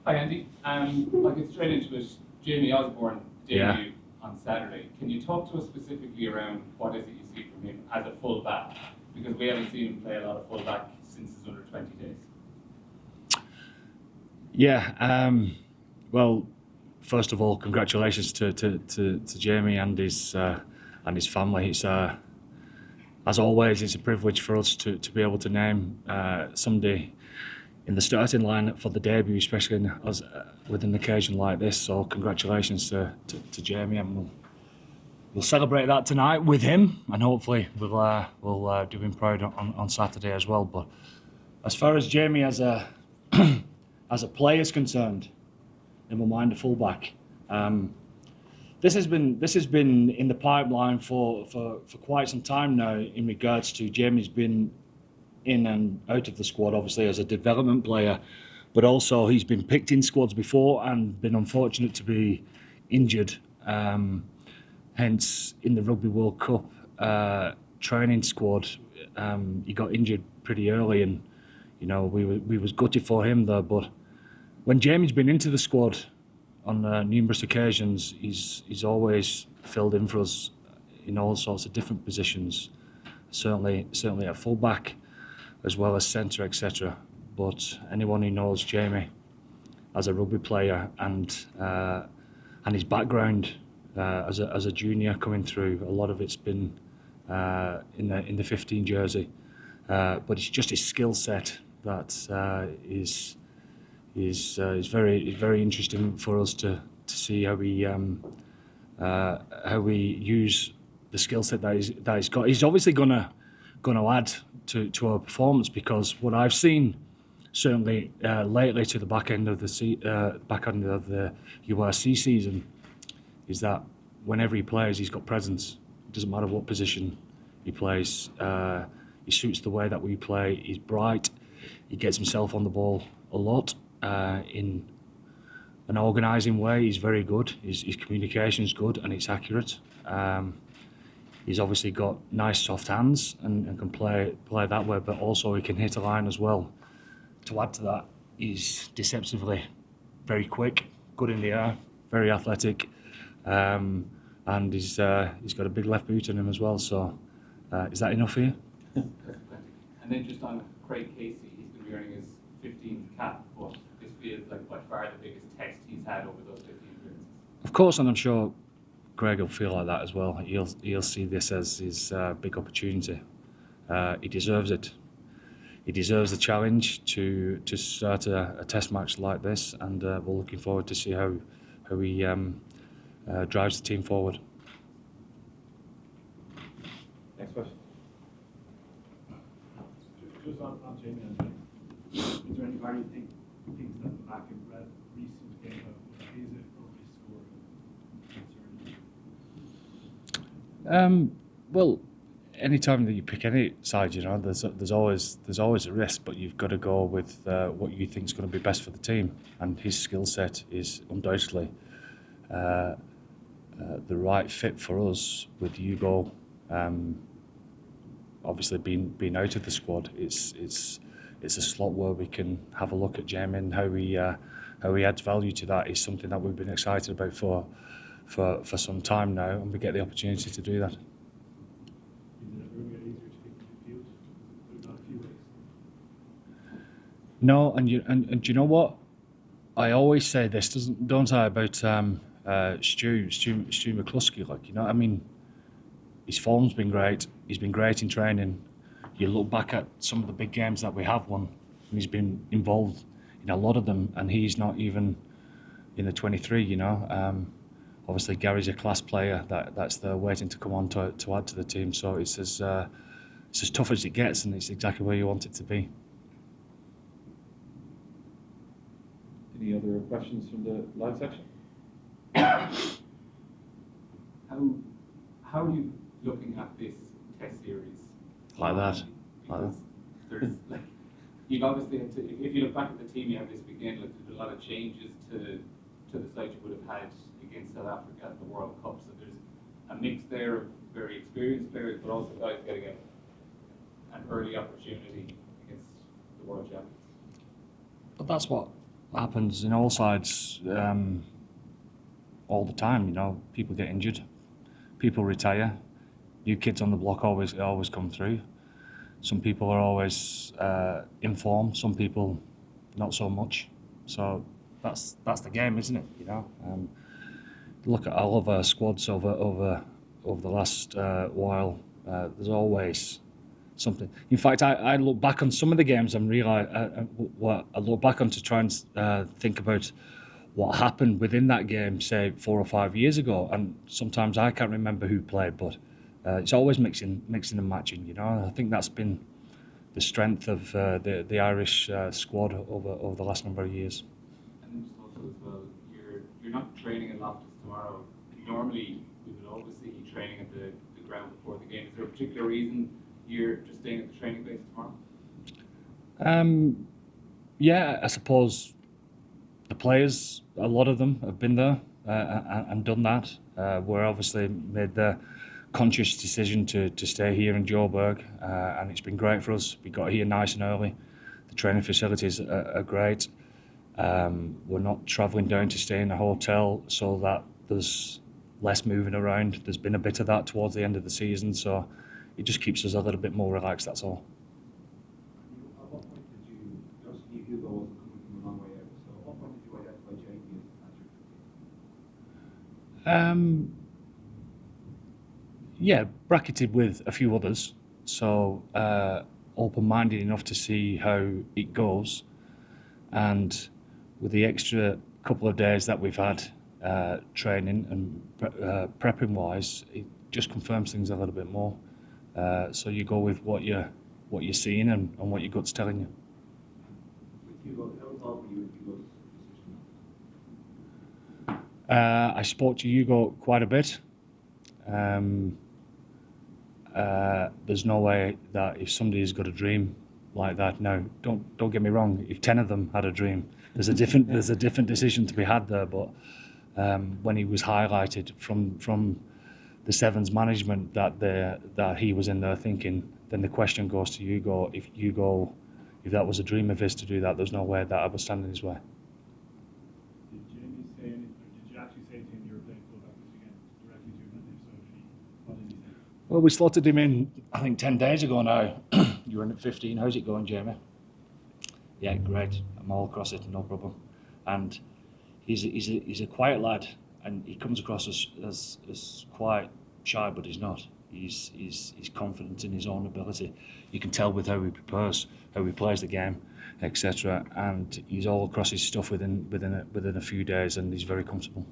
Hi Andy. I'll get straight into it. Jamie Osborne debut on Saturday. Can you talk to us specifically around what is it you see from him as a full back? Because we haven't seen him play a lot of full back since his under 20 days. Yeah. Well, first of all, congratulations to Jamie and his family. It's as always, it's a privilege for us to be able to name somebody in the starting line for the debut, especially with an occasion like this. So congratulations to Jamie, and we'll celebrate that tonight with him, and hopefully we'll do him proud on Saturday as well. But as far as Jamie as a as a player is concerned, never mind a fullback. This has been in the pipeline for quite some time now. In regards to Jamie's been in and out of the squad, obviously as a development player, but also he's been picked in squads before and been unfortunate to be injured. Hence, in the Rugby World Cup training squad, he got injured pretty early, and we was gutted for him there. But when Jamie's been into the squad on numerous occasions, he's always filled in for us in all sorts of different positions. Certainly at fullback, as well as centre, etc. But anyone who knows Jamie as a rugby player and his background as a junior coming through, a lot of it's been in the 15 jersey. But it's just his skill set that is very interesting for us to see how we use the skill set that he's got. He's obviously gonna add to our performance, because what I've seen certainly lately to the back end of the URC season is that whenever he plays, he's got presence. It doesn't matter what position he plays. He suits the way that we play. He's bright. He gets himself on the ball a lot. In an organising way, he's very good. His communication's good and it's accurate. He's obviously got nice soft hands and can play that way, but also he can hit a line as well. To add to that, he's deceptively very quick, good in the air, very athletic, and he's got a big left boot in him as well. So, is that enough for you? And then just on Craig Casey, he's going to be earning his 15th cap, but this feels like by far the biggest test he's had over those 15 years. Of course, and I'm sure Greg will feel like that as well. He'll see this as his big opportunity. He deserves it. He deserves the challenge to start a test match like this, and we're looking forward to see how he drives the team forward. Next question. Just on Jamie, is there any value things that the back in recent game is it scoring? Well, anytime that you pick any side, there's always a risk, but you've got to go with what you think is going to be best for the team. And his skill set is undoubtedly the right fit for us. With Hugo, obviously being out of the squad, it's a slot where we can have a look at Jamie, and how he adds value to that is something that we've been excited about for some time now, and we get the opportunity to do that. Is it ever going to get easier to pick the field? Not a few ways. No, and you know what? I always say this, don't I, about Stu McCluskey? I mean, his form's been great. He's been great in training. You look back at some of the big games that we have won, and he's been involved in a lot of them, and he's not even in the 23. Obviously Gary's a class player that's there waiting to come on to add to the team. So it's as tough as it gets, and it's exactly where you want it to be. Any other questions from the live section? How are you looking at this test series? Like that. There's you've obviously had to, if you look back at the team you have this weekend, there's a lot of changes to the side you would have had against South Africa at the World Cup. So there's a mix there of very experienced players, but also guys getting an early opportunity against the world champions. But that's what happens in all sides all the time. You know, people get injured, people retire, new kids on the block always come through. Some people are always in form, some people not so much. So that's the game, isn't it? You know, look at all of our squads over the last while. There's always something. In fact, I look back on some of the games and realise what I look back on to try and think about what happened within that game, say 4 or 5 years ago, and sometimes I can't remember who played, but it's always mixing and matching. You know, I think that's been the strength of the Irish squad over the last number of years. And then just also as well, you're not training in Loftus tomorrow. Normally, we would always see you training at the ground before the game. Is there a particular reason you're just staying at the training base tomorrow? Yeah, I suppose the players, a lot of them have been there and done that. We're obviously made the conscious decision to stay here in Joburg, and it's been great for us. We got here nice and early. The training facilities are great. We're not travelling down to stay in a hotel, so that there's less moving around. There's been a bit of that towards the end of the season, so it just keeps us a little bit more relaxed, that's all. At what point did you, obviously Hugo wasn't coming from a long way out, so at what point did you identify Jamie as a manager? Yeah, bracketed with a few others, so open-minded enough to see how it goes, and with the extra couple of days that we've had training and prepping wise, it just confirms things a little bit more. So you go with what you're seeing and what your gut's telling you. With Hugo, how involved were you in Hugo's decision? I spoke to Hugo quite a bit. There's no way that if somebody's got a dream like that, now don't get me wrong, if 10 of them had a dream, there's a different decision to be had there. But when he was highlighted from the Sevens management that he was in there thinking, then the question goes to Hugo. If that was a dream of his to do that, there's no way that I would stand in his way. Did Jamie say anything, or did you actually say to him you were playing fullback this weekend directly to him? And if so, what did he say? Well, we slotted him in, I think 10 days ago now. You're in at 15. How's it going, Jamie? Yeah, great. I'm all across it, no problem. And he's a quiet lad, and he comes across as quite shy, but he's not. He's confident in his own ability. You can tell with how he prepares, how he plays the game, etc. And he's all across his stuff within a few days, and he's very comfortable.